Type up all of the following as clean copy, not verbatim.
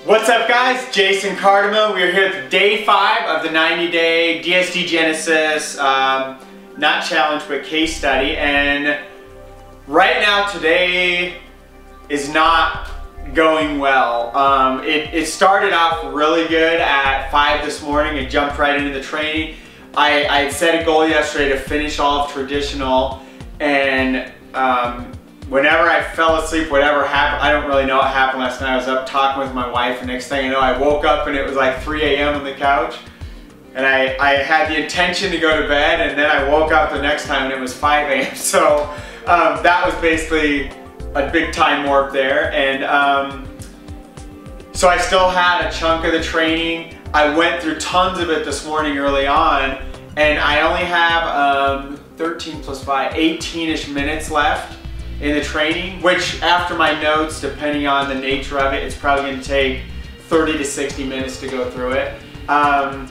What's up guys, Jason Cardamo. We're here at day 5 of the 90-day DSD Genesis, not challenge but case study, and right now today is not going well. It started off really good at 5 this morning. It jumped right into the training. I set a goal yesterday to finish all of traditional, and whenever I fell asleep, whatever happened, I don't really know what happened last night. I was up talking with my wife, and next thing I know, I woke up and it was like 3 a.m. on the couch. And I had the intention to go to bed, and then I woke up the next time and it was 5 a.m. So that was basically a big time warp there. And so I still had a chunk of the training. I went through tons of it this morning early on, and I only have 13 plus 5, 18-ish minutes left in the training, which after my notes, depending on the nature of it, it's probably going to take 30 to 60 minutes to go through it. I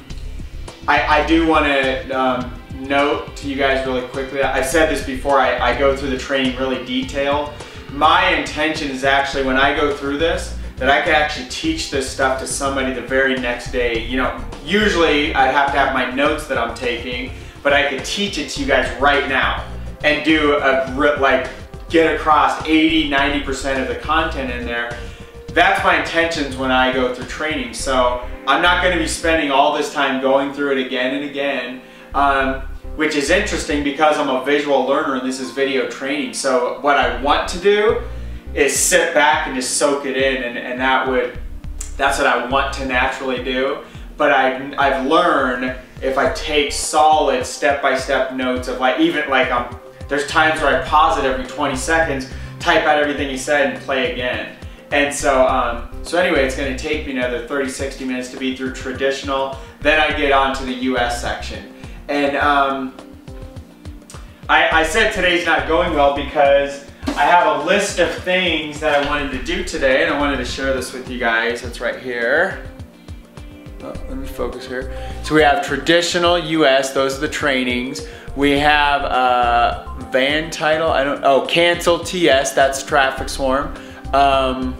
do want to note to you guys really quickly, I've said this before, I go through the training really detailed. My intention is actually, when I go through this, that I can actually teach this stuff to somebody the very next day. You know, usually I'd have to have my notes that I'm taking, but I could teach it to you guys right now and do get across 80–90% of the content in there. That's my intentions when I go through training. So I'm not going to be spending all this time going through it again and again, which is interesting because I'm a visual learner and this is video training. So what I want to do is sit back and just soak it in, and that's what I want to naturally do. But I've learned if I take solid step-by-step notes of there's times where I pause it every 20 seconds, type out everything he said, and play again. And so, so anyway, it's going to take me another 30–60 minutes to be through traditional. Then I get on to the US section. And I said today's not going well because I have a list of things that I wanted to do today, and I wanted to share this with you guys. It's right here. Oh, let me focus here. So we have traditional US, those are the trainings. We have van title, cancel TS, that's traffic swarm. I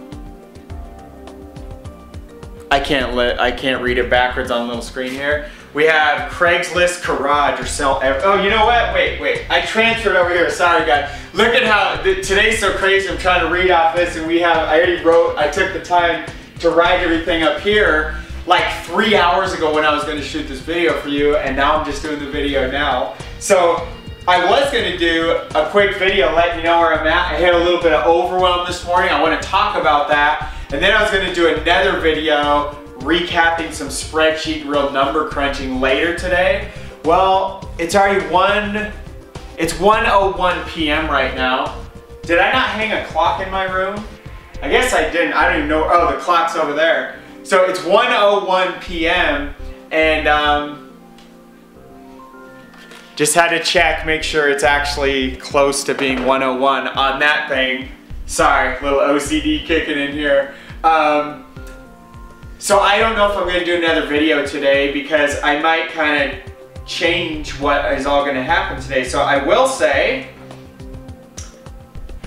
can't read it backwards on the little screen here. We have Craigslist garage or sell. Oh, you know what? Wait. I transferred over here. Sorry, guys. Look at how today's so crazy. I'm trying to read off this, and I took the time to write everything up here like 3 hours ago when I was going to shoot this video for you, and now I'm just doing the video now. So I was going to do a quick video letting you know where I'm at. I had a little bit of overwhelm this morning. I want to talk about that. And then I was going to do another video recapping some spreadsheet real number crunching later today. Well, it's already 1:01 p.m. right now. Did I not hang a clock in my room? I guess I didn't. I don't even know. Oh, the clock's over there. So it's 1:01 p.m. and just had to check, make sure it's actually close to being 1:01 on that thing. Sorry, little OCD kicking in here. So I don't know if I'm going to do another video today because I might kind of change what is all going to happen today. So I will say,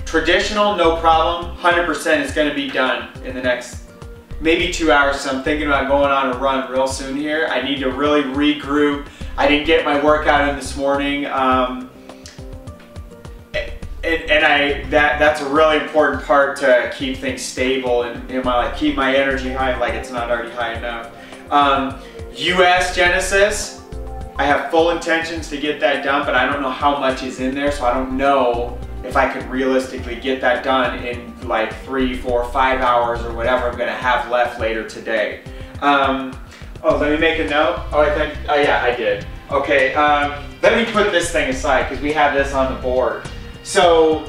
traditional, no problem, 100% is going to be done in the next maybe 2 hours. So I'm thinking about going on a run real soon here. I need to really regroup. I didn't get my workout in this morning. That's a really important part to keep things stable and keep my energy high like it's not already high enough. US Genesis, I have full intentions to get that done, but I don't know how much is in there, so I don't know if I could realistically get that done in like 3, 4, 5 hours or whatever I'm gonna have left later today. Oh, let me make a note. Oh yeah, I did. Okay, let me put this thing aside because we have this on the board. So,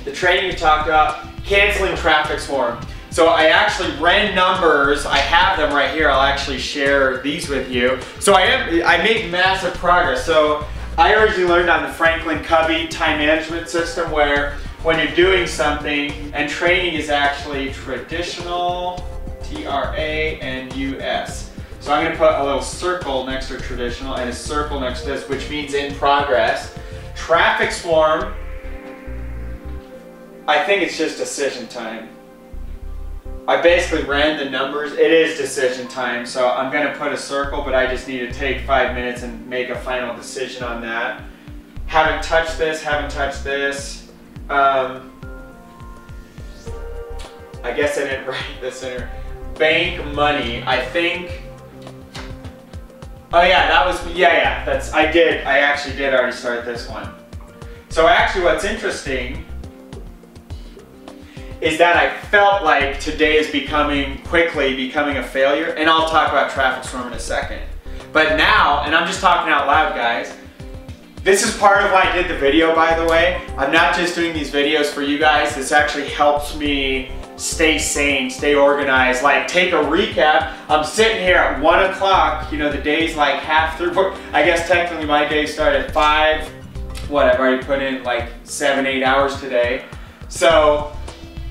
the training we talked about, canceling traffic swarm. So I actually ran numbers, I have them right here, I'll actually share these with you. So I made massive progress. So I originally learned on the Franklin Covey time management system where when you're doing something, and training is actually traditional, TRA, and US. So I'm gonna put a little circle next to traditional and a circle next to this, which means in progress. Traffic swarm, I think it's just decision time. I basically ran the numbers. It is decision time, so I'm gonna put a circle, but I just need to take 5 minutes and make a final decision on that. Haven't touched this, haven't touched this. I guess I didn't write this in here. Bank money, I think. Oh yeah, that was, yeah, I actually did already start this one. So actually what's interesting is that I felt like today is quickly becoming a failure, and I'll talk about traffic storm in a second. But now, and I'm just talking out loud, guys, this is part of why I did the video, by the way. I'm not just doing these videos for you guys. This actually helps me stay sane, stay organized, like take a recap. I'm sitting here at 1 o'clock, you know, the day's like half through. I guess technically my day started at 5. What, I've already put in like 7-8 hours today. So,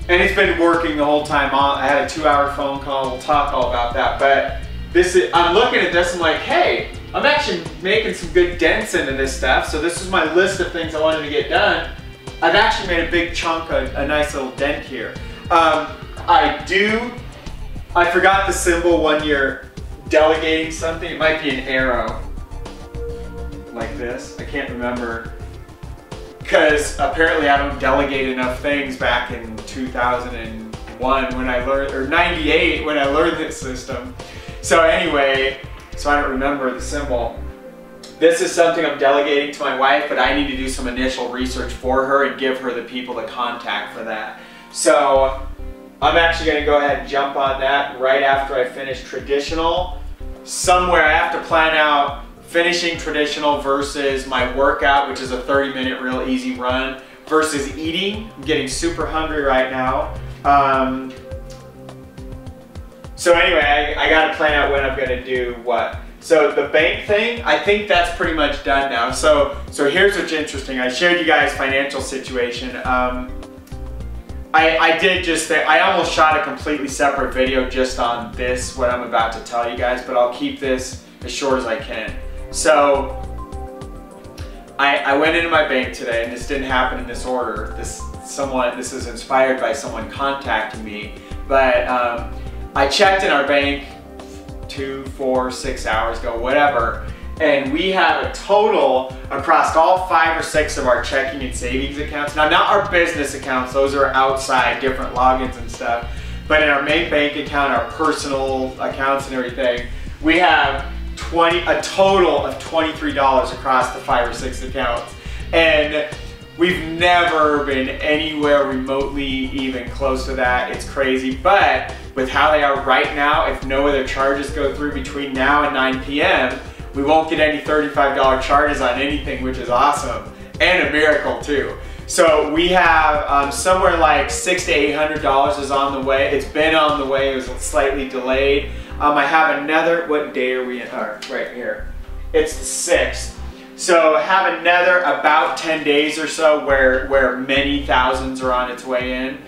and it's been working the whole time. I had a 2-hour phone call. We'll talk all about that. But I'm looking at this, I'm like, hey, I'm actually making some good dents into this stuff. So this is my list of things I wanted to get done. I've actually made a big chunk, a nice little dent here. I forgot the symbol when you're delegating something. It might be an arrow, like this. I can't remember. Because apparently I don't delegate enough things back in 2001 when I learned, or 98 when I learned this system. So anyway, so I don't remember the symbol. This is something I'm delegating to my wife, but I need to do some initial research for her and give her the people to contact for that. So I'm actually going to go ahead and jump on that right after I finish traditional. Somewhere I have to plan out finishing traditional versus my workout, which is a 30-minute real easy run, versus eating. I'm getting super hungry right now. So anyway, I got to plan out when I'm going to do what. So the bank thing, I think that's pretty much done now. So here's what's interesting. I shared you guys' financial situation. I almost shot a completely separate video just on this, what I'm about to tell you guys, but I'll keep this as short as I can. So I went into my bank today, and this didn't happen in this order. This is inspired by someone contacting me, but I checked in our bank 2, 4, 6 hours ago, whatever, and we have a total across all 5 or 6 of our checking and savings accounts. Now, not our business accounts, those are outside, different logins and stuff, but in our main bank account, our personal accounts and everything, we have a total of $23 across the 5 or 6 accounts. And we've never been anywhere remotely even close to that. It's crazy, but with how they are right now, if no other charges go through between now and 9 p.m., we won't get any $35 charges on anything, which is awesome, and a miracle too. So we have somewhere like $600 to $800 is on the way. It's been on the way, it was slightly delayed. I have another, what day are we in? Right here. It's the 6th. So I have another about 10 days or so where many thousands are on its way in.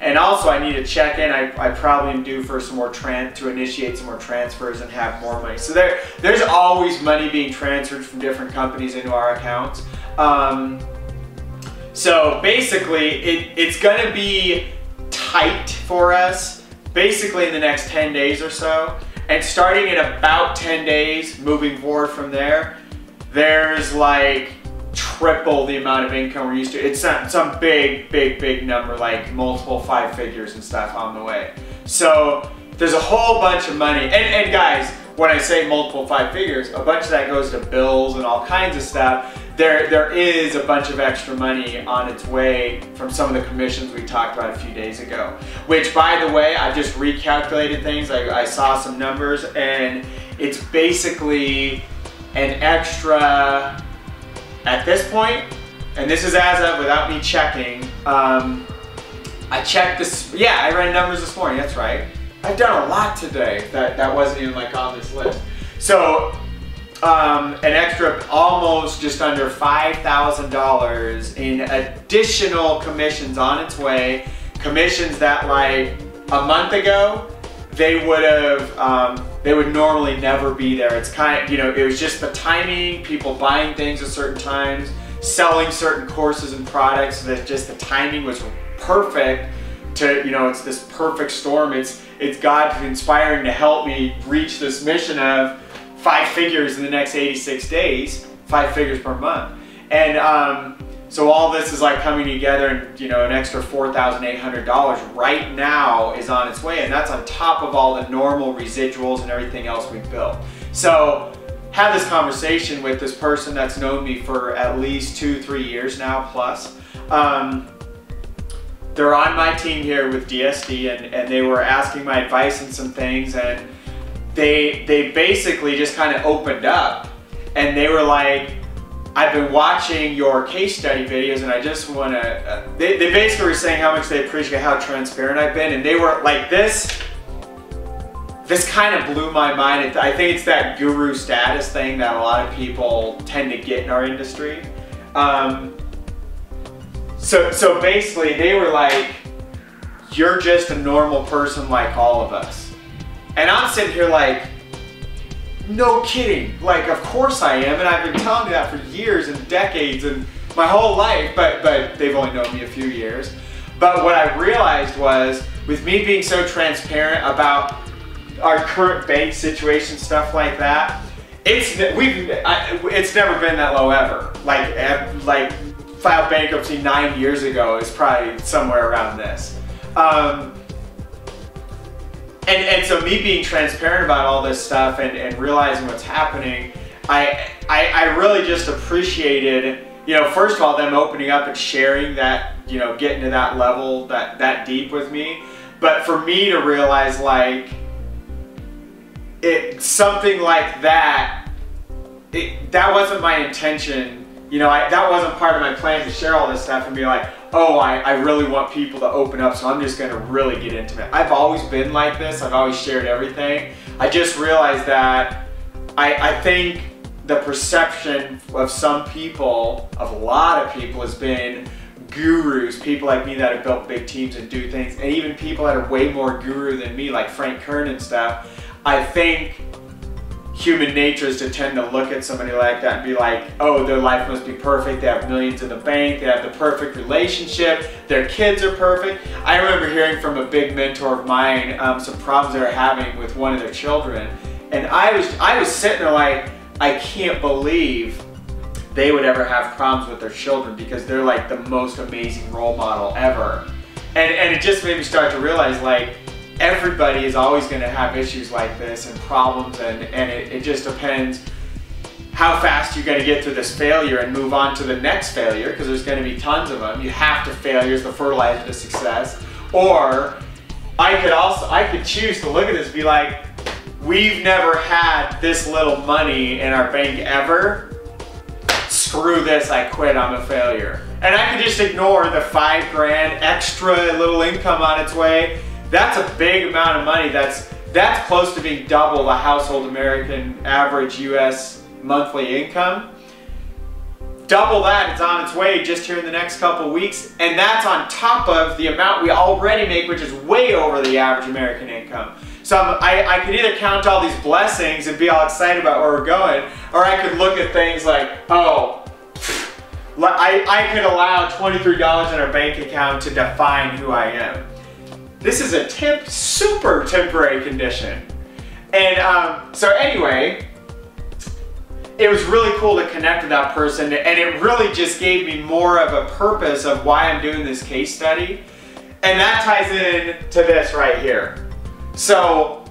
And also I need to check in. I probably am due for some more to initiate some more transfers and have more money. So there's always money being transferred from different companies into our accounts. So basically it's gonna be tight for us basically in the next 10 days or so. And starting in about 10 days, moving forward from there, there's like triple the amount of income we're used to. It's some big number, like multiple 5 figures and stuff on the way. So there's a whole bunch of money. And guys, when I say multiple 5 figures, a bunch of that goes to bills and all kinds of stuff. There is a bunch of extra money on its way from some of the commissions we talked about a few days ago. Which, by the way, I just recalculated things. I saw some numbers, and it's basically an extra, at this point, and this is as of without me checking, I checked this, yeah, I ran numbers this morning, that's right. I've done a lot today that wasn't even like on this list. So, an extra almost just under $5,000 in additional commissions on its way. Commissions that like a month ago, they would normally never be there. It's kind of, you know, it was just the timing, people buying things at certain times, selling certain courses and products, so that just the timing was perfect to, you know, it's this perfect storm. It's God inspiring to help me reach this mission of 5 figures in the next 86 days, 5 figures per month. And so all this is like coming together, and you know, an extra $4,800 right now is on its way, and that's on top of all the normal residuals and everything else we've built. So had this conversation with this person that's known me for at least 2-3 years now plus. They're on my team here with DSD, and they were asking my advice on some things, and they basically just kind of opened up, and they were like, I've been watching your case study videos, and I just want to, they basically were saying how much they appreciate how transparent I've been, and they were like, this kind of blew my mind. I think it's that guru status thing that a lot of people tend to get in our industry. So basically they were like, you're just a normal person like all of us. And I'm sitting here like, no kidding, like of course I am, and I've been telling you that for years and decades and my whole life, but they've only known me a few years. But what I realized was, with me being so transparent about our current bank situation, stuff like that, it's never been that low ever. Like filed bankruptcy 9 years ago is probably somewhere around this. And so me being transparent about all this stuff and realizing what's happening, I really just appreciated, you know, first of all, them opening up and sharing that, you know, getting to that level, that deep with me. But for me to realize, like, something like that, that wasn't my intention. You know, that wasn't part of my plan to share all this stuff and be like, oh, I really want people to open up, so I'm just going to really get intimate. I've always been like this. I've always shared everything. I just realized that I think the perception of some people, of a lot of people, has been gurus, people like me that have built big teams and do things, and even people that are way more guru than me, like Frank Kern and stuff. I think human nature is to tend to look at somebody like that and be like, oh, their life must be perfect, they have millions in the bank, they have the perfect relationship, their kids are perfect. I remember hearing from a big mentor of mine some problems they were having with one of their children, and I was sitting there like, I can't believe they would ever have problems with their children, because they're like the most amazing role model ever. And it just made me start to realize, like, everybody is always going to have issues like this and problems, and it just depends how fast you're going to get through this failure and move on to the next failure, because there's going to be tons of them. You have to failure is the fertilizer to success. Or I could choose to look at this and be like, we've never had this little money in our bank ever. Screw this, I quit, I'm a failure. And I could just ignore the $5 grand extra little income on its way. That's a big amount of money. That's close to being double the household American average US monthly income. Double that, it's on its way just here in the next couple weeks, and that's on top of the amount we already make, which is way over the average American income. So I could either count all these blessings and be all excited about where we're going, or I could look at things like, oh, I could allow $23 in our bank account to define who I am. This is a super temporary condition. And so anyway, it was really cool to connect with that person, and it really just gave me more of a purpose of why I'm doing this case study. And that ties in to this right here. So,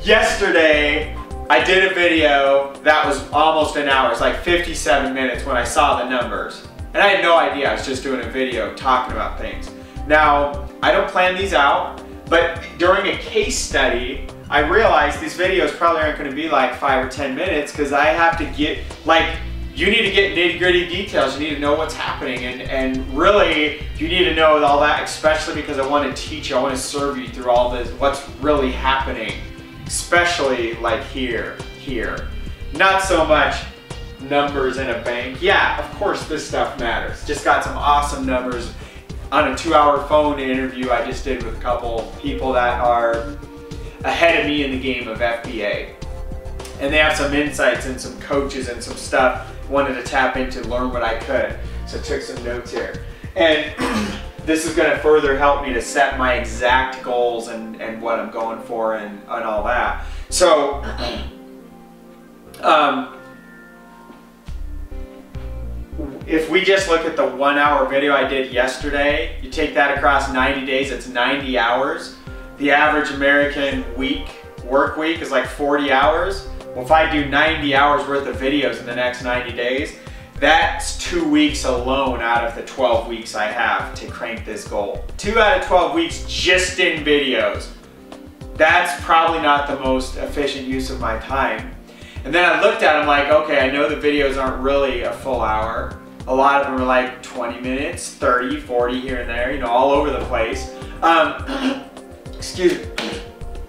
yesterday I did a video that was almost an hour. It's like 57 minutes when I saw the numbers. And I had no idea, I was just doing a video talking about things. Now, I don't plan these out, but during a case study, I realized these videos probably aren't going to be like 5 or 10 minutes, because I have to get, like, you need to get nitty-gritty details. You need to know what's happening, and really, you need to know all that, especially because I want to teach you, I want to serve you through all this, what's really happening, especially like here. Not so much numbers in a bank. Yeah, of course this stuff matters. Just got some awesome numbers on a 2-hour phone interview I just did with a couple people that are ahead of me in the game of FBA. And they have some insights and some coaches and some stuff wanted to tap into, learn what I could. So I took some notes here. And this is going to further help me to set my exact goals and what I'm going for and all that. So, if we just look at the 1 hour video I did yesterday, you take that across 90 days, it's 90 hours. The average American work week is like 40 hours. Well, if I do 90 hours worth of videos in the next 90 days, that's 2 weeks alone out of the 12 weeks I have to crank this goal. 2 out of 12 weeks just in videos. That's probably not the most efficient use of my time. And then I looked at them like, okay, I know the videos aren't really a full hour. A lot of them are like 20 minutes, 30, 40 here and there, you know, all over the place. Excuse me,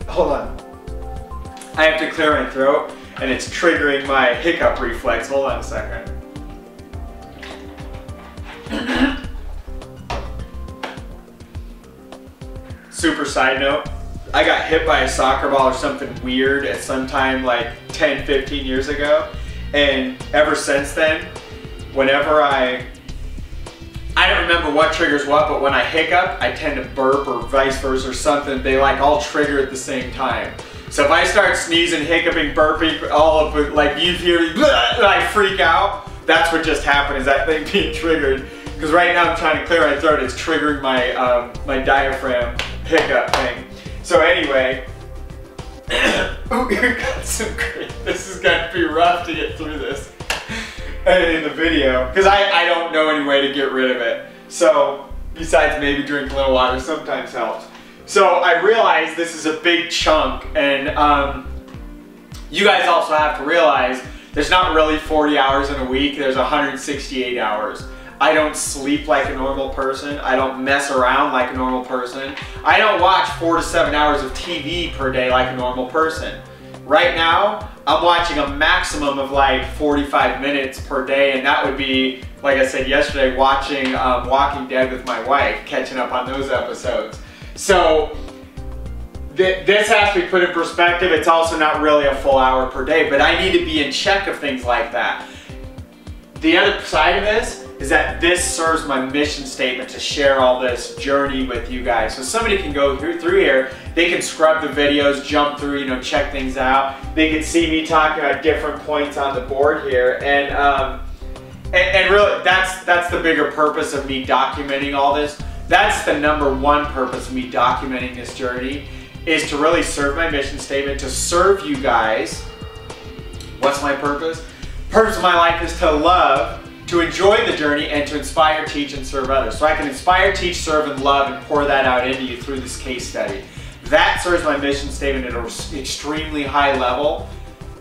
hold on. I have to clear my throat and it's triggering my hiccup reflex. Hold on a second. Super side note, I got hit by a soccer ball or something weird at some time like 10, 15 years ago. And ever since then, whenever I don't remember what triggers what, but when I hiccup, I tend to burp or vice versa or something. They like all trigger at the same time. So if I start sneezing, hiccuping, burping, all of it, like you hear, and I freak out, that's what just happened, is that thing being triggered. Because right now I'm trying to clear my throat, it's triggering my, my diaphragm hiccup thing. So anyway, this is going to be rough to get through this in the video, because I don't know any way to get rid of it. So besides maybe drink a little water sometimes helps. So I realize this is a big chunk, and you guys also have to realize there's not really 40 hours in a week, there's 168 hours. I don't sleep like a normal person. I don't mess around like a normal person. I don't watch 4 to 7 hours of TV per day like a normal person. Right now, I'm watching a maximum of like 45 minutes per day, and that would be, like I said yesterday, watching Walking Dead with my wife, catching up on those episodes. So this has to be put in perspective. It's also not really a full hour per day, but I need to be in check of things like that. The other side of this is that this serves my mission statement to share all this journey with you guys. So somebody can go through here, they can scrub the videos, jump through, you know, check things out. They can see me talking about different points on the board here, and really that's the bigger purpose of me documenting all this. That's the #1 purpose of me documenting this journey, is to really serve my mission statement, to serve you guys. What's my purpose? Purpose of my life is to love, to enjoy the journey, and to inspire, teach, and serve others. So I can inspire, teach, serve, and love, and pour that out into you through this case study. That serves my mission statement at an extremely high level,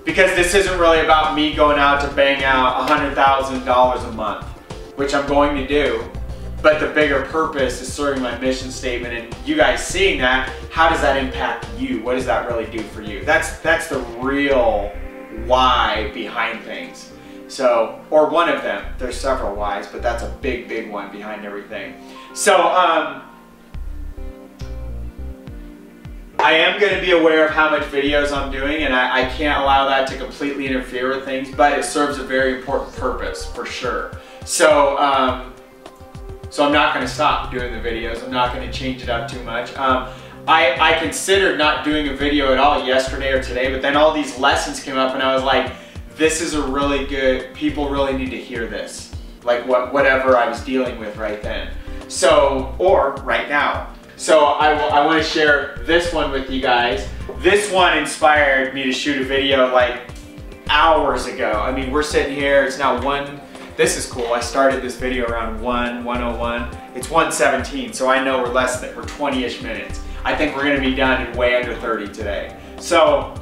because this isn't really about me going out to bang out $100,000 a month, which I'm going to do. But the bigger purpose is serving my mission statement, and you guys seeing that, how does that impact you? What does that really do for you? That's the real why behind things. So, or one of them. There's several whys, but that's a big, big one behind everything. So, I am going to be aware of how much videos I'm doing, and I can't allow that to completely interfere with things, but it serves a very important purpose, for sure. So, so I'm not going to stop doing the videos. I'm not going to change it up too much. I considered not doing a video at all yesterday or today, but then all these lessons came up and I was like, this is a really good, people really need to hear this. Like whatever I was dealing with right then. So, or right now. So I want to share this one with you guys. This one inspired me to shoot a video like hours ago. I mean, we're sitting here, it's now this is cool. I started this video around 1:01. It's 1:17, so I know we're 20-ish minutes. I think we're gonna be done in way under 30 today. So,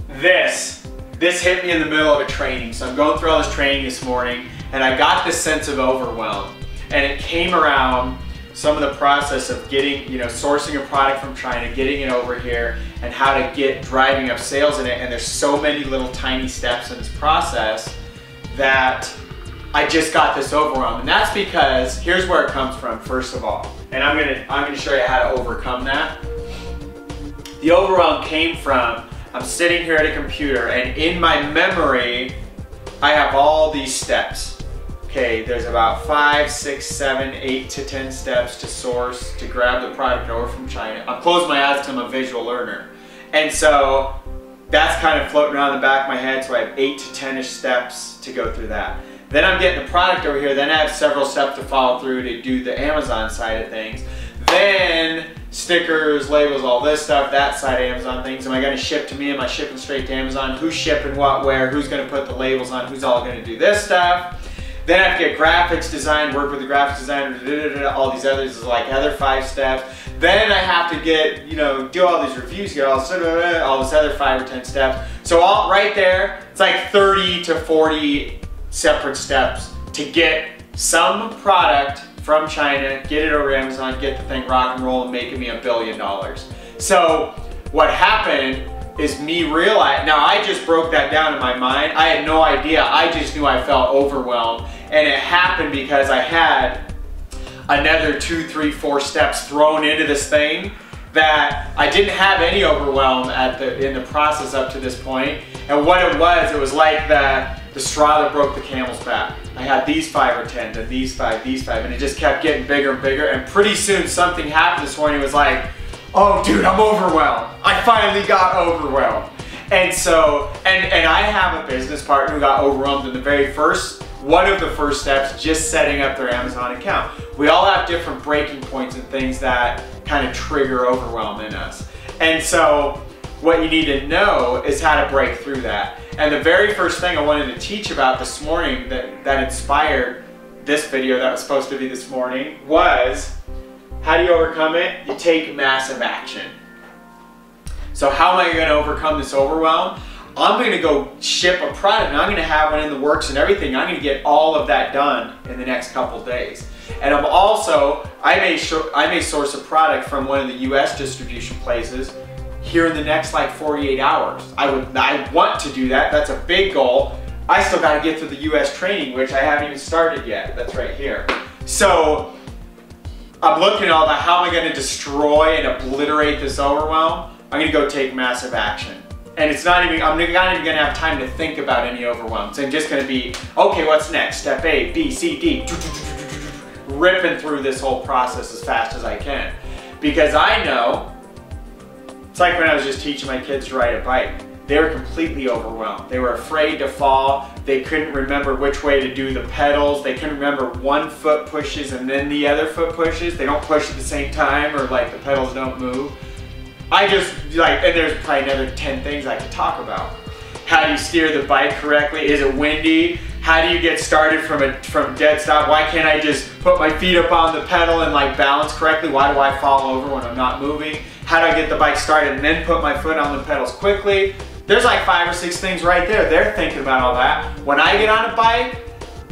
this hit me in the middle of a training. So I'm going through all this training this morning, and I got this sense of overwhelm. And it came around some of the process of getting, you know, sourcing a product from China, getting it over here, and how to get driving up sales in it. And there's so many little tiny steps in this process that I just got this overwhelm. And that's because, here's where it comes from, first of all. And I'm gonna show you how to overcome that. The overwhelm came from, I'm sitting here at a computer, and in my memory, I have all these steps. okay, there's about 5, 6, 7, 8 to 10 steps to source, to grab the product over from China. I'm closing my eyes because I'm a visual learner. And so that's kind of floating around the back of my head, so I have 8 to 10-ish steps to go through that. Then I'm getting the product over here, then I have several steps to follow through to do the Amazon side of things. Then stickers, labels, all this stuff, that side of Amazon things. Am I going to ship to me? Am I shipping straight to Amazon? Who's shipping what, where? Who's going to put the labels on? Who's all going to do this stuff? Then I have to get graphics designed, work with the graphics designer, all these others, is like other 5 steps. Then I have to get, you know, do all these reviews, get all this other 5 or 10 steps. So all right there, it's like 30 to 40 separate steps to get some product from China, get it over to Amazon, get the thing rock and roll and making me $1 billion. So what happened is me realizing, now I just broke that down in my mind. I had no idea, I just knew I felt overwhelmed. And it happened because I had another 2, 3, 4 steps thrown into this thing that I didn't have any overwhelm in the process up to this point. And what it was like the straw that broke the camel's back. I had these 5 or 10, then these 5, and it just kept getting bigger and bigger. And pretty soon something happened this morning. It was like, oh dude, I'm overwhelmed. I finally got overwhelmed. And so, and I have a business partner who got overwhelmed in the very one of the first steps, just setting up their Amazon account. We all have different breaking points and things that kind of trigger overwhelm in us. And so what you need to know is how to break through that. And the very first thing I wanted to teach about this morning that inspired this video that was supposed to be this morning was, how do you overcome it? You take massive action. So how am I going to overcome this overwhelm? I'm going to go ship a product and I'm going to have one in the works and everything. I'm going to get all of that done in the next couple days. And I'm also, I may source a product from one of the US distribution places here in the next like 48 hours. I want to do that. That's a big goal. I still got to get through the US training, which I haven't even started yet. That's right here. So I'm looking at all that. How am I going to destroy and obliterate this overwhelm? I'm going to go take massive action. And it's not even, I'm not even going to have time to think about any overwhelms. I'm just going to be, okay, what's next? Step A, B, C, D. Ripping through this whole process as fast as I can. Because I know, it's like when I was just teaching my kids to ride a bike. They were completely overwhelmed. They were afraid to fall. They couldn't remember which way to do the pedals. They couldn't remember one foot pushes and then the other foot pushes. They don't push at the same time, or like the pedals don't move. I just like, and there's probably another 10 things I could talk about. How do you steer the bike correctly? Is it windy? How do you get started from dead stop? Why can't I just put my feet up on the pedal and like balance correctly? Why do I fall over when I'm not moving? How do I get the bike started and then put my foot on the pedals quickly? There's like 5 or 6 things right there. They're thinking about all that. When I get on a bike,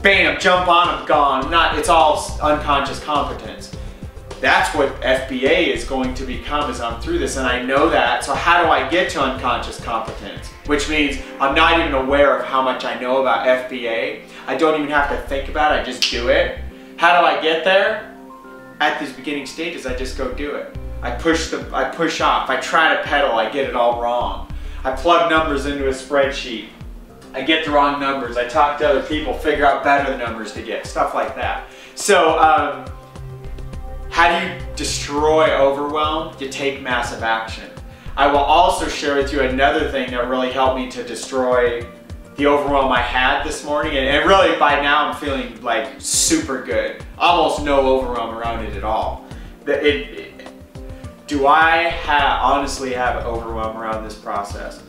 bam, jump on, I'm gone. It's all unconscious competence. That's what FBA is going to become as I'm through this, and I know that. So how do I get to unconscious competence? Which means I'm not even aware of how much I know about FBA. I don't even have to think about it, I just do it. How do I get there? At these beginning stages, I just go do it. I push off, I try to pedal, I get it all wrong. I plug numbers into a spreadsheet. I get the wrong numbers. I talk to other people, figure out better numbers to get, stuff like that. So, how do you destroy overwhelm? You take massive action. I will also share with you another thing that really helped me to destroy the overwhelm I had this morning. And really by now I'm feeling like super good. Almost no overwhelm around it at all. Do I honestly have overwhelm around this process?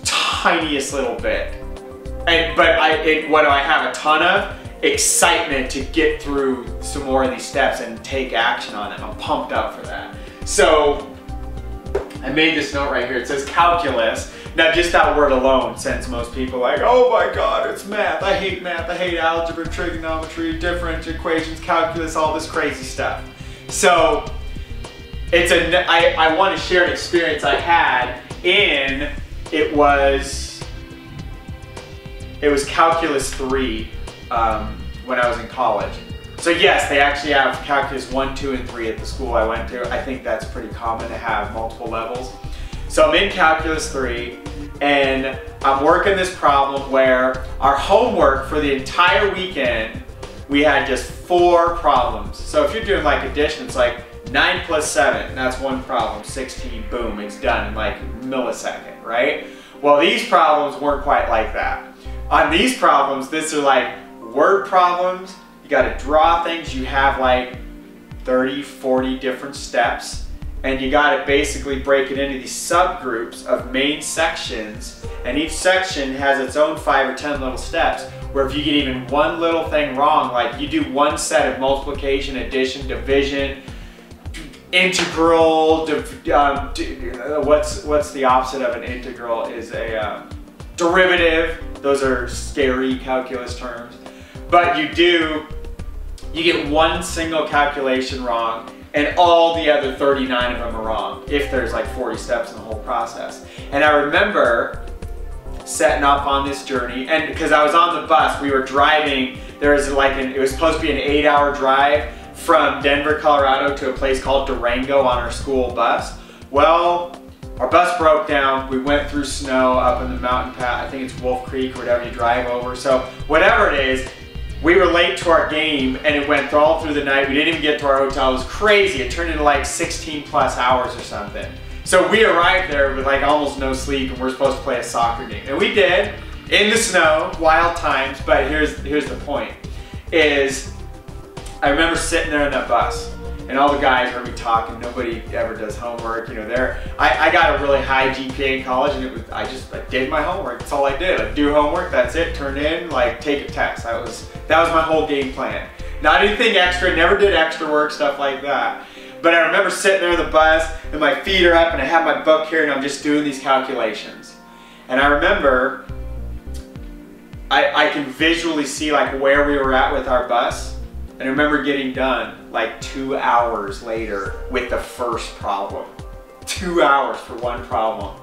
Tiniest little bit. But what do I have a ton of? Excitement to get through some more of these steps and take action on them. I'm pumped up for that. So I made this note right here. It says calculus. Now just that word alone sends most people like, oh my God, it's math. I hate algebra, trigonometry, differential equations, calculus, all this crazy stuff. So I want to share an experience I had it was calculus 3 when I was in college. So yes, they actually have calculus 1, 2, and 3 at the school I went to. I think that's pretty common to have multiple levels. So I'm in Calculus 3, and I'm working this problem where our homework for the entire weekend, we had just 4 problems. So if you're doing like addition, it's like 9 plus 7, that's 1 problem, 16, boom, it's done in like a millisecond, right? Well, these problems weren't quite like that. On these problems, these are like word problems. You got to draw things. You have like 30, 40 different steps, and you got to basically break it into these subgroups of main sections, and each section has its own 5 or 10 little steps, where if you get even one little thing wrong, like you do one set of multiplication, addition, division, integral, what's the opposite of an integral is a derivative. Those are scary calculus terms. But you get one single calculation wrong, and all the other 39 of them are wrong, if there's like 40 steps in the whole process. And I remember setting up on this journey, and because I was on the bus, we were driving, there was like it was supposed to be an 8-hour drive from Denver, Colorado to a place called Durango on our school bus. Well, our bus broke down. We went through snow up in the mountain path. I think it's Wolf Creek or whatever you drive over. So whatever it is, we were late to our game, and it went all through the night. We didn't even get to our hotel. It was crazy. It turned into like 16 plus hours or something. So we arrived there with like almost no sleep, and we're supposed to play a soccer game. And we did, in the snow, wild times, but here's the point, is I remember sitting there in that bus, and all the guys heard me talking. Nobody ever does homework, you know. I got a really high GPA in college, and I did my homework. That's all I did. I do homework. That's it. Turn in, like take a test. That was my whole game plan. Not anything extra. Never did extra work, stuff like that. But I remember sitting there in the bus, and my feet are up, and I have my book here, and I'm just doing these calculations. And I remember I can visually see like where we were at with our bus. And I remember getting done like 2 hours later with the first problem. 2 hours for one problem.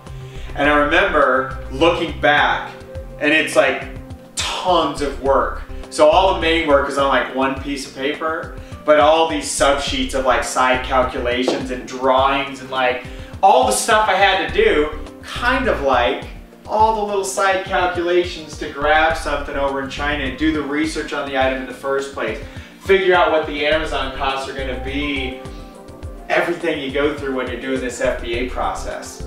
And I remember looking back, and it's like tons of work. So all the main work is on like one piece of paper, but all these subsheets of like side calculations and drawings and like all the stuff I had to do, kind of like all the little side calculations to grab something over in China and do the research on the item in the first place. Figure out what the Amazon costs are going to be, everything you go through when you're doing this FBA process.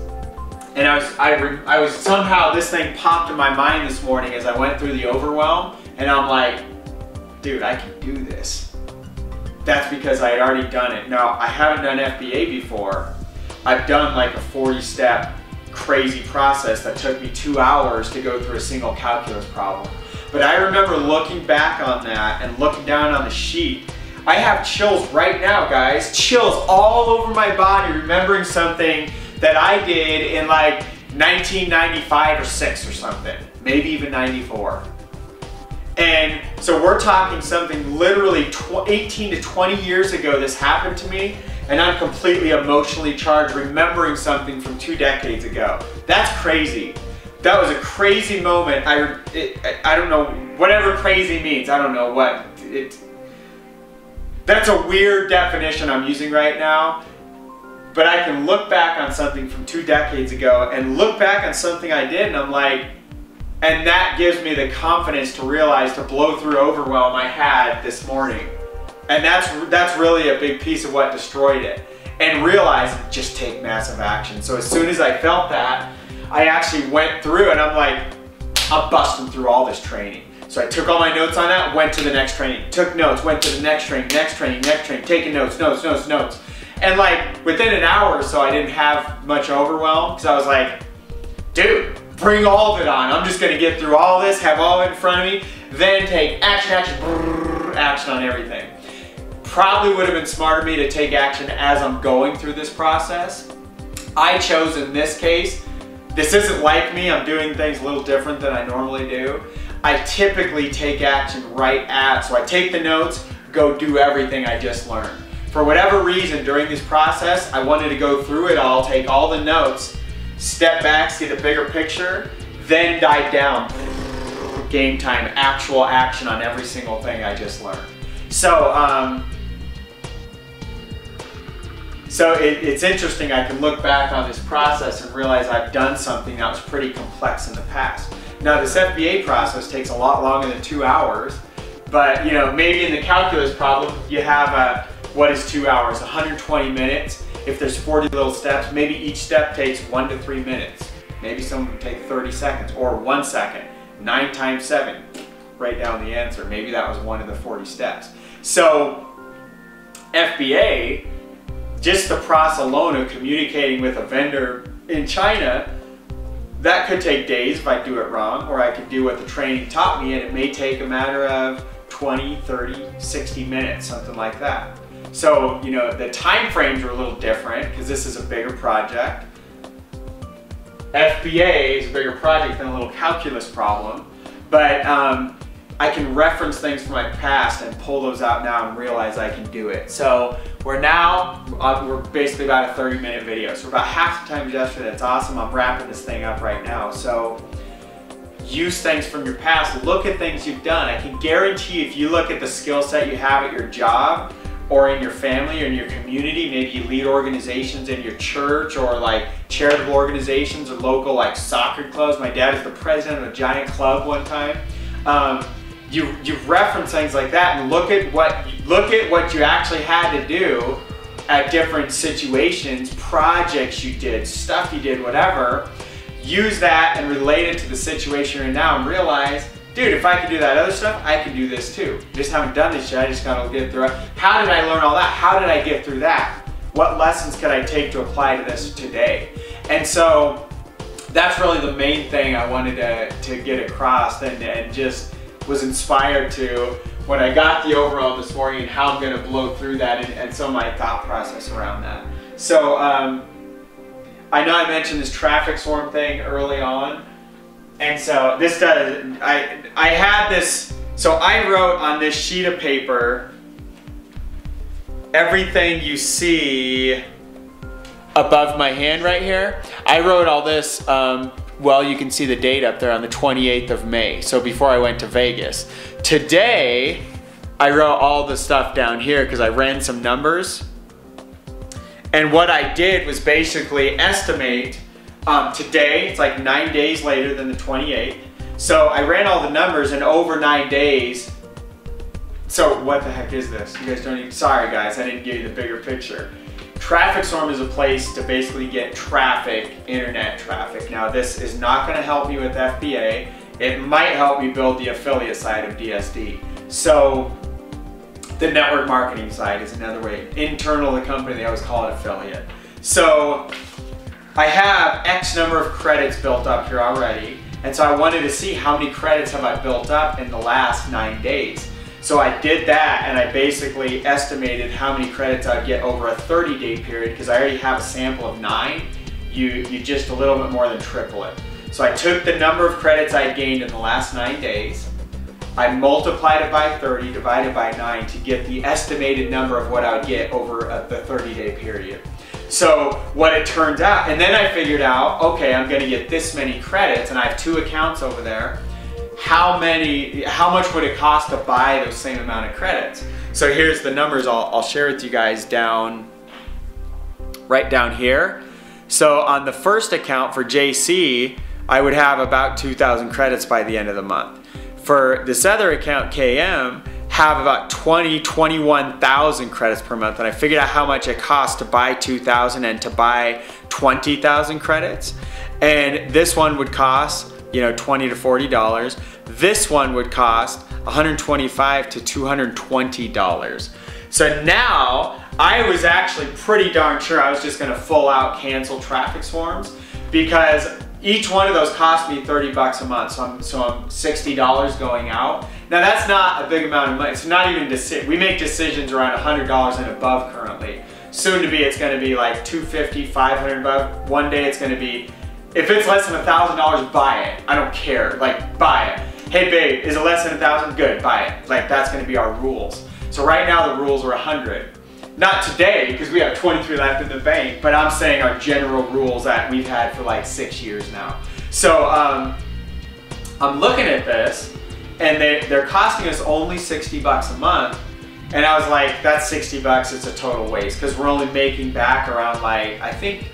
And I was somehow, this thing popped in my mind this morning as I went through the Overwhelm, and I'm like, dude, I can do this. That's because I had already done it. Now, I haven't done FBA before. I've done like a 40-step crazy process that took me 2 hours to go through a single calculus problem. But I remember looking back on that and looking down on the sheet. I have chills right now, guys. Chills all over my body remembering something that I did in like 1995 or 6 or something. Maybe even 94. And so we're talking something literally 18 to 20 years ago this happened to me, and I'm completely emotionally charged remembering something from 2 decades ago. That's crazy. That was a crazy moment. I don't know, whatever crazy means, I don't know what. That's a weird definition I'm using right now, but I can look back on something from 2 decades ago and look back on something I did, and I'm like, and that gives me the confidence to realize to blow through Overwhelm I had this morning. And that's really a big piece of what destroyed it. And realize, just take massive action. So as soon as I felt that, I actually went through, and I'm like, I'm busting through all this training. So I took all my notes on that, went to the next training, took notes, went to the next training, taking notes. And like within an hour or so, I didn't have much overwhelm, because I was like, dude, bring all of it on. I'm just gonna get through all this, have all of it in front of me, then take action on everything. Probably would have been smarter of me to take action as I'm going through this process. I chose in this case, this isn't like me, I'm doing things a little different than I normally do. I typically take action right at, so I take the notes, go do everything I just learned. For whatever reason during this process, I wanted to go through it all, take all the notes, step back, see the bigger picture, then dive down. Game time, actual action on every single thing I just learned. So, So it's interesting, I can look back on this process and realize I've done something that was pretty complex in the past. Now this FBA process takes a lot longer than 2 hours, but you know, maybe in the calculus problem, you have what is 2 hours? 120 minutes. If there's 40 little steps, maybe each step takes 1 to 3 minutes. Maybe some would take 30 seconds or 1 second. 9 times 7, write down the answer. Maybe that was one of the 40 steps. So FBA, just the process alone of communicating with a vendor in China, that could take days if I do it wrong, or I could do what the training taught me and it may take a matter of 20, 30, 60 minutes, something like that. So, you know, the time frames are a little different because this is a bigger project. FBA is a bigger project than a little calculus problem, but I can reference things from my past and pull those out now and realize I can do it. So we're basically about a 30-minute video. So we're about half the time yesterday. That's awesome. I'm wrapping this thing up right now. So use things from your past. Look at things you've done. I can guarantee if you look at the skill set you have at your job or in your family or in your community, maybe you lead organizations in your church or like charitable organizations or local like soccer clubs. My dad is the president of a giant club one time. You reference things like that and look at what you actually had to do at different situations, projects you did, stuff you did, whatever. Use that and relate it to the situation you're in now and realize, dude, if I can do that other stuff, I can do this too. Just haven't done this yet, I just gotta get through it. How did I learn all that? How did I get through that? What lessons could I take to apply to this today? And so that's really the main thing I wanted to get across and just was inspired to when I got the Overwhelm this morning and how I'm gonna blow through that and some of my thought process around that. So I know I mentioned this traffic swarm thing early on. And so this does, I had this, so I wrote on this sheet of paper everything you see above my hand right here. I wrote all this, well, you can see the date up there on the 28th of May, so before I went to Vegas. Today, I wrote all the stuff down here because I ran some numbers. And what I did was basically estimate today, it's like 9 days later than the 28th. So I ran all the numbers and over 9 days, so what the heck is this? You guys don't even, sorry guys, I didn't give you the bigger picture. Traffic Swarm is a place to basically get traffic, internet traffic. Now this is not gonna help me with FBA. It might help me build the affiliate side of DSD. So the network marketing side is another way. Internal to the company, they always call it affiliate. So I have X number of credits built up here already, and so I wanted to see how many credits have I built up in the last 9 days. So I did that and I basically estimated how many credits I'd get over a 30-day period because I already have a sample of 9. You just a little bit more than triple it. So I took the number of credits I gained in the last 9 days, I multiplied it by 30, divided by 9 to get the estimated number of what I would get over the 30-day period. So what it turns out, and then I figured out, okay, I'm gonna get this many credits and I have 2 accounts over there. How much would it cost to buy those same amount of credits? So here's the numbers I'll share with you guys right down here. So on the first account for JC, I would have about 2,000 credits by the end of the month. For this other account, KM, have about 21,000 credits per month, and I figured out how much it costs to buy 2,000 and to buy 20,000 credits. And this one would cost, you know, $20 to $40. This one would cost $125 to $220. So now I was actually pretty darn sure I was just gonna full out cancel traffic swarms because each one of those cost me 30 bucks a month. So I'm $60 going out. Now that's not a big amount of money. It's not even, we make decisions around $100 and above currently. Soon to be, it's gonna be like $250, $500 above. One day it's gonna be, if it's less than $1,000, buy it. I don't care, like buy it. Hey babe, is it less than 1,000? Good, buy it. Like that's gonna be our rules. So right now the rules are 100. Not today, because we have 23 left in the bank, but I'm saying our general rules that we've had for like 6 years now. So I'm looking at this, and they're costing us only 60 bucks a month, And I was like, that's 60 bucks, it's a total waste, because we're only making back around like, I think,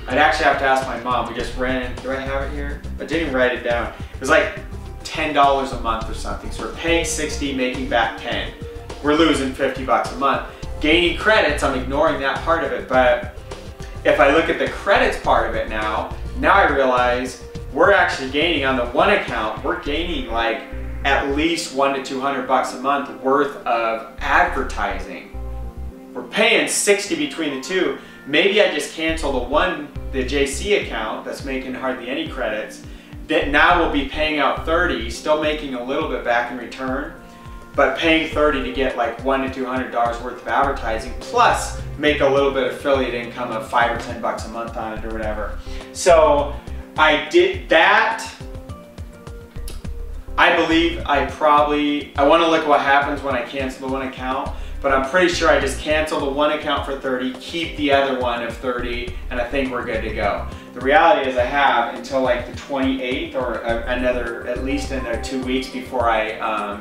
I'd actually have to ask my mom. We just ran, do I have it here? I didn't write it down. It was like $10 a month or something. So we're paying 60, making back 10. We're losing 50 bucks a month. Gaining credits, I'm ignoring that part of it, but if I look at the credits part of it now I realize we're actually gaining on the one account, we're gaining like at least 100 to 200 bucks a month worth of advertising. We're paying 60 between the two. Maybe I just cancel the JC account that's making hardly any credits, that now we'll be paying out 30, still making a little bit back in return, but paying 30 to get like $100 to $200 worth of advertising, plus make a little bit of affiliate income of 5 or 10 bucks a month on it or whatever. So I did that. I believe I want to look at what happens when I cancel the one account, but I'm pretty sure I just cancel the one account for 30, keep the other one of 30, and I think we're good to go. The reality is I have until like the 28th or at least another 2 weeks before I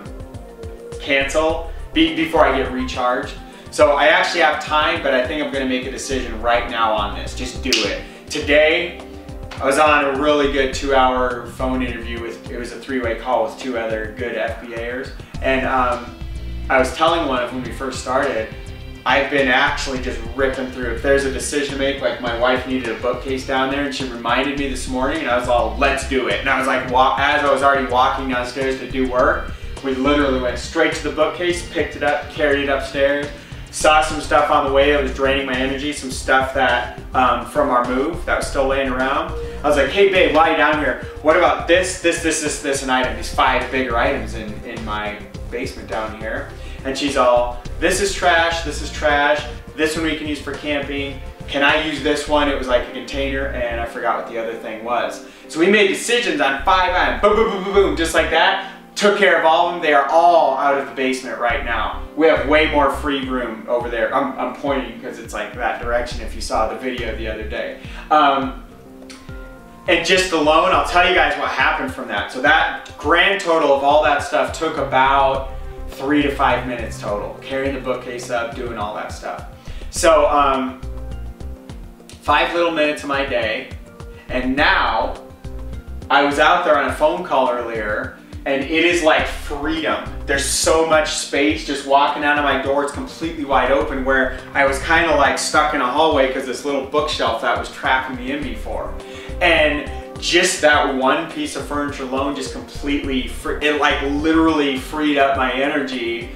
cancel, before I get recharged. So I actually have time, but I think I'm going to make a decision right now on this. Just do it. Today, I was on a really good 2-hour phone interview with, it was a 3-way call with 2 other good FBAers. And I was telling one of them when we first started, I've been actually just ripping through. If there's a decision to make, like my wife needed a bookcase down there and she reminded me this morning and I was all, let's do it. And I was like, as I was already walking downstairs to do work, we literally went straight to the bookcase, picked it up, carried it upstairs, saw some stuff on the way that was draining my energy, some stuff that from our move that was still laying around. I was like, hey babe, while you're down here, what about this, an item, these 5 bigger items in my basement down here. And she's all, this is trash, this one we can use for camping, can I use this one? It was like a container and I forgot what the other thing was. So we made decisions on 5 items, boom, boom, boom, boom, boom, just like that. Took care of all of them. They are all out of the basement right now. We have way more free room over there. I'm pointing because it's like that direction if you saw the video the other day. And just alone, I'll tell you guys what happened from that. So that grand total of all that stuff took about 3 to 5 minutes total. Carrying the bookcase up, doing all that stuff. So 5 little minutes of my day. And now, I was out there on a phone call earlier and it is like freedom. There's so much space just walking out of my door. It's completely wide open where I was kind of like stuck in a hallway because this little bookshelf that was trapping me in before. And just that one piece of furniture alone just completely, it like literally freed up my energy.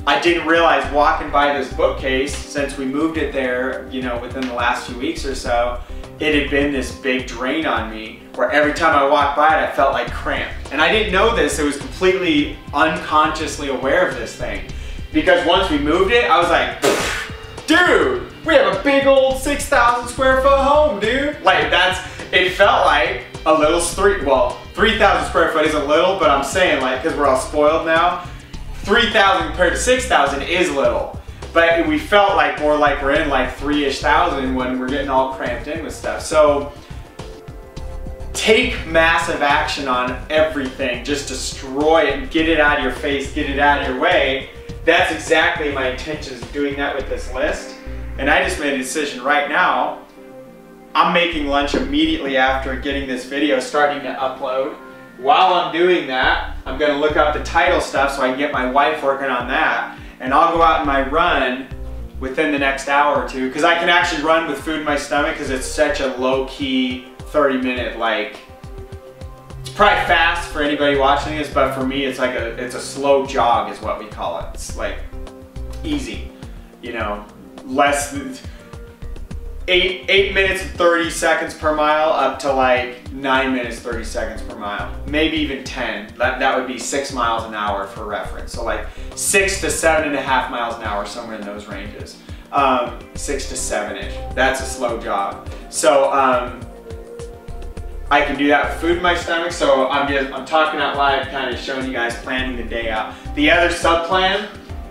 I didn't realize walking by this bookcase, since we moved it there, you know, within the last few weeks or so, it had been this big drain on me where every time I walked by it, I felt like cramped. And I didn't know this, it was completely unconsciously aware of this thing. Because once we moved it, I was like, dude, we have a big old 6,000 square foot home, dude. Like it felt like a little 3,000 square foot is a little, but I'm saying like, cause we're all spoiled now, 3,000 compared to 6,000 is little. But we felt like more like we're in like 3-ish thousand when we're getting all cramped in with stuff. So take massive action on everything, just destroy it and get it out of your face, get it out of your way. That's exactly my intention of doing that with this list. And I just made a decision right now. I'm making lunch immediately after getting this video starting to upload. While I'm doing that, I'm gonna look up the title stuff so I can get my wife working on that. And I'll go out in my run within the next hour or two, because I can actually run with food in my stomach because it's such a low-key 30-minute, like, it's probably fast for anybody watching this, but for me it's like it's a slow jog is what we call it. It's like easy, you know, less than 8 minutes and 30 seconds per mile up to like 9 minutes 30 seconds per mile, maybe even 10. That would be 6 miles an hour for reference. So like 6 to 7.5 miles an hour, somewhere in those ranges. 6 to 7-ish. That's a slow jog. So I can do that with food in my stomach. So I'm talking out loud, kind of showing you guys planning the day out. The other sub plan,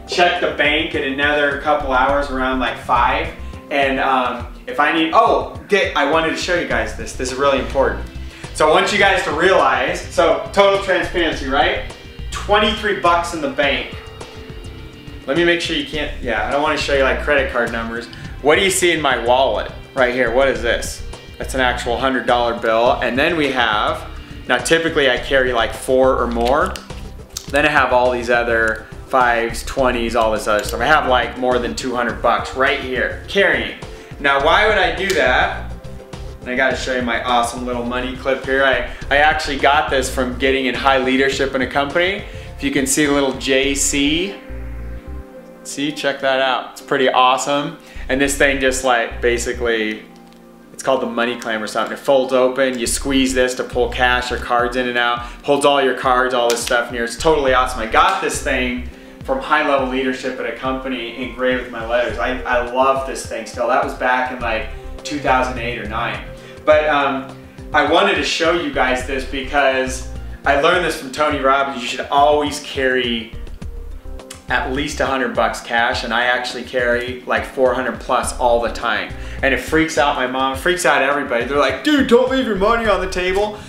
check the bank in another couple hours around like 5. And if I need, I wanted to show you guys this. This is really important. So I want you guys to realize, so total transparency, right? 23 bucks in the bank. Let me make sure you can't, yeah, I don't want to show you like credit card numbers. What do you see in my wallet right here? What is this? That's an actual $100 bill. And then we have, now typically I carry like 4 or more. Then I have all these other 5s, 20s, all this other stuff. I have like more than 200 bucks right here, carrying. Now why would I do that? And I gotta show you my awesome little money clip here. I actually got this from getting in high leadership in a company. If you can see the little JC, see, check that out. It's pretty awesome. And this thing just like basically, it's called the money clamp or something. It folds open, you squeeze this to pull cash or cards in and out, holds all your cards, all this stuff in here. It's totally awesome. I got this thing from high level leadership at a company engraved with my letters. I love this thing still. That was back in like 2008 or 9. But I wanted to show you guys this because I learned this from Tony Robbins. You should always carry at least 100 bucks cash, and I actually carry like 400 plus all the time. And it freaks out my mom, it freaks out everybody. They're like, dude, don't leave your money on the table.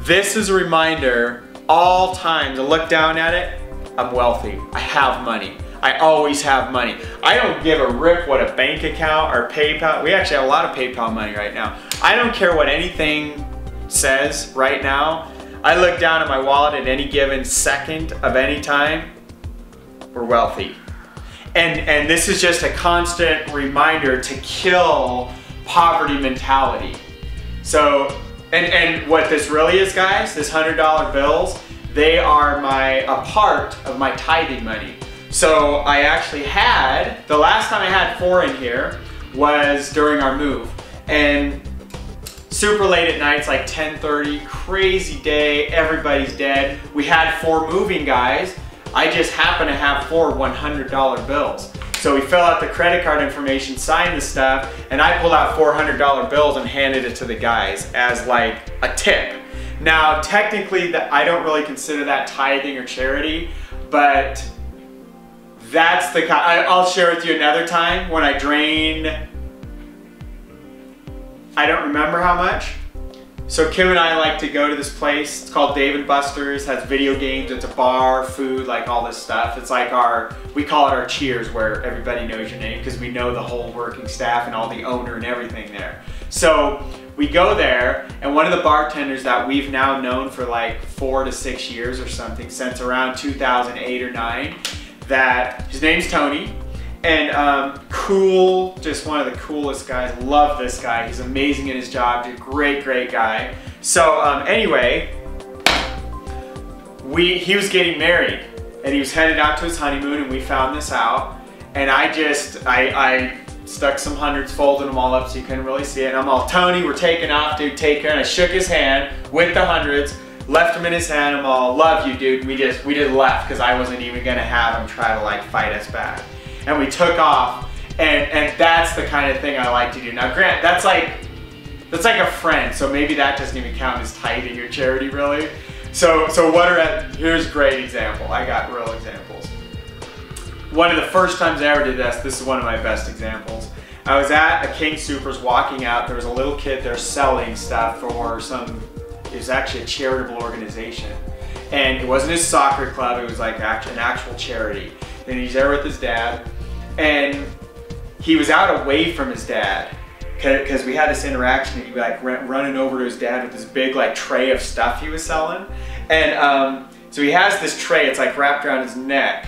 This is a reminder all time to look down at it. I'm wealthy, I have money. I always have money. I don't give a rip what a bank account or PayPal, we actually have a lot of PayPal money right now. I don't care what anything says right now. I look down at my wallet at any given second of any time, we're wealthy. And this is just a constant reminder to kill poverty mentality. So, and what this really is, guys, this $100 bills, they are a part of my tithing money. So I actually had, the last time I had 4 in here was during our move. And super late at night, it's like 10:30, crazy day, everybody's dead. We had 4 moving guys. I just happen to have 4 $100 bills. So we fill out the credit card information, sign the stuff, and I pulled out $400 bills and handed it to the guys as like a tip. Now, technically, I don't really consider that tithing or charity, but that's the kind, I'll share with you another time when I drained, I don't remember how much. So Kim and I like to go to this place, it's called Dave & Buster's, has video games, it's a bar, food, like all this stuff. It's like we call it our cheers, where everybody knows your name because we know the whole working staff and all the owner and everything there. So we go there, and one of the bartenders that we've now known for like 4 to 6 years or something, since around 2008 or 9, that his name's Tony, and cool, just one of the coolest guys. Love this guy. He's amazing at his job. He's a great, great guy. So anyway, he was getting married, and he was headed out to his honeymoon, and we found this out. And I stuck some hundreds, folded them all up so you couldn't really see it. And I'm all, Tony, we're taking off, dude, take care. And I shook his hand with the hundreds, left him in his hand. I'm all, love you, dude. We just left because I wasn't even gonna have him try to like fight us back. And we took off, and that's the kind of thing I like to do. Now, Grant, that's like a friend, so maybe that doesn't even count as tithing or charity, really. So here's a great example. I got real examples. One of the first times I ever did this is one of my best examples. I was at a King Soopers walking out, there was a little kid there selling stuff for it was actually a charitable organization. And it wasn't his soccer club, it was like an actual charity. And he's there with his dad, and he was out away from his dad because we had this interaction. He'd be like running over to his dad with this big like tray of stuff he was selling. And so he has this tray, it's like wrapped around his neck.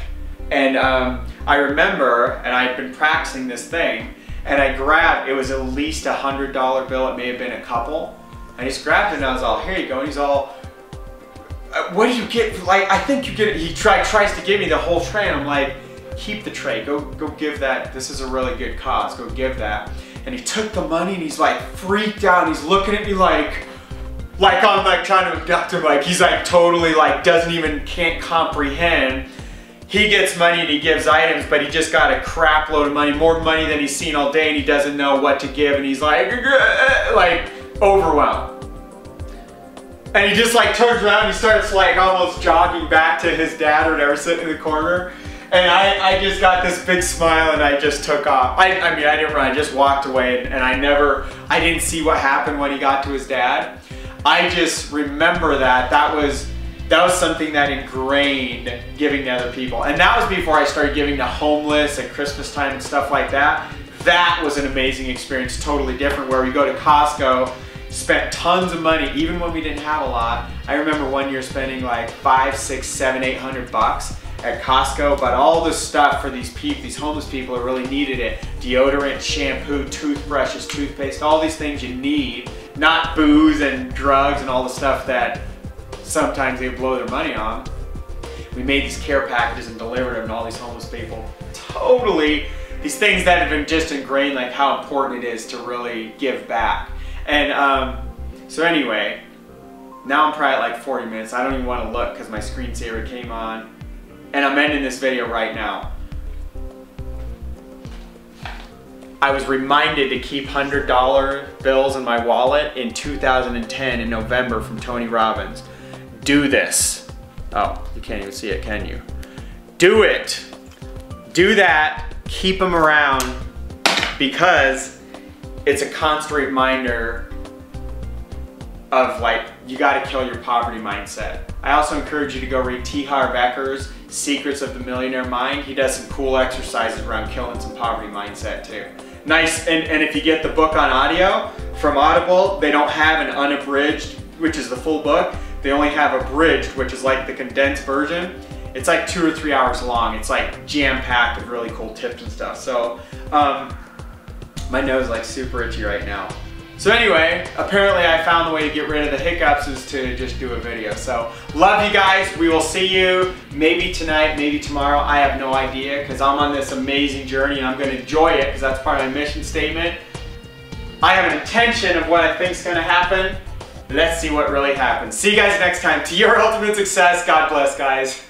And I remember, and I'd been practicing this thing, and I grabbed, it was at least a $100 bill, it may have been a couple. I just grabbed it and I was all, here you go. And he's all, what do you get? Like, I think you get it. He tries to give me the whole tray, and I'm like, keep the tray, go give that. This is a really good cause, go give that. And he took the money and he's like freaked out. He's looking at me like I'm like trying to abduct him. Like he's like totally like can't comprehend. He gets money and he gives items, but he just got a crap load of money, more money than he's seen all day, and he doesn't know what to give, and he's like overwhelmed. And he just like turns around and he starts like almost jogging back to his dad or whatever, sitting in the corner. And I just got this big smile and I just took off. I mean, I didn't run, I just walked away, and I didn't see what happened when he got to his dad. I just remember that that was something that ingrained giving to other people. And that was before I started giving to homeless at Christmas time and stuff like that. That was an amazing experience, totally different, where we go to Costco, spent tons of money, even when we didn't have a lot. I remember one year spending like $500, $600, $700, $800 at Costco, but all this stuff for these homeless people who really needed it. Deodorant, shampoo, toothbrushes, toothpaste, all these things you need, not booze and drugs and all the stuff that sometimes they blow their money on. We made these care packages and delivered them to all these homeless people. Totally, these things that have been just ingrained, like how important it is to really give back. And so anyway, now I'm probably at like 40 minutes. I don't even want to look because my screensaver came on. And I'm ending this video right now. I was reminded to keep $100 bills in my wallet in 2010 in November from Tony Robbins. Do this. Oh, you can't even see it, can you? Do it. Do that. Keep them around because it's a constant reminder of like, you gotta kill your poverty mindset. I also encourage you to go read T. Harv Ekker's Secrets of the Millionaire Mind. He does some cool exercises around killing some poverty mindset too. Nice, and if you get the book on audio from Audible, they don't have an unabridged, which is the full book. They only have abridged, which is like the condensed version. It's like 2 or 3 hours long. It's like jam-packed with really cool tips and stuff. So, my nose is like super itchy right now. So anyway, apparently I found the way to get rid of the hiccups is to just do a video. So, love you guys. We will see you maybe tonight, maybe tomorrow. I have no idea because I'm on this amazing journey and I'm going to enjoy it because that's part of my mission statement. I have an intention of what I think is going to happen. Let's see what really happens. See you guys next time. To your ultimate success. God bless, guys.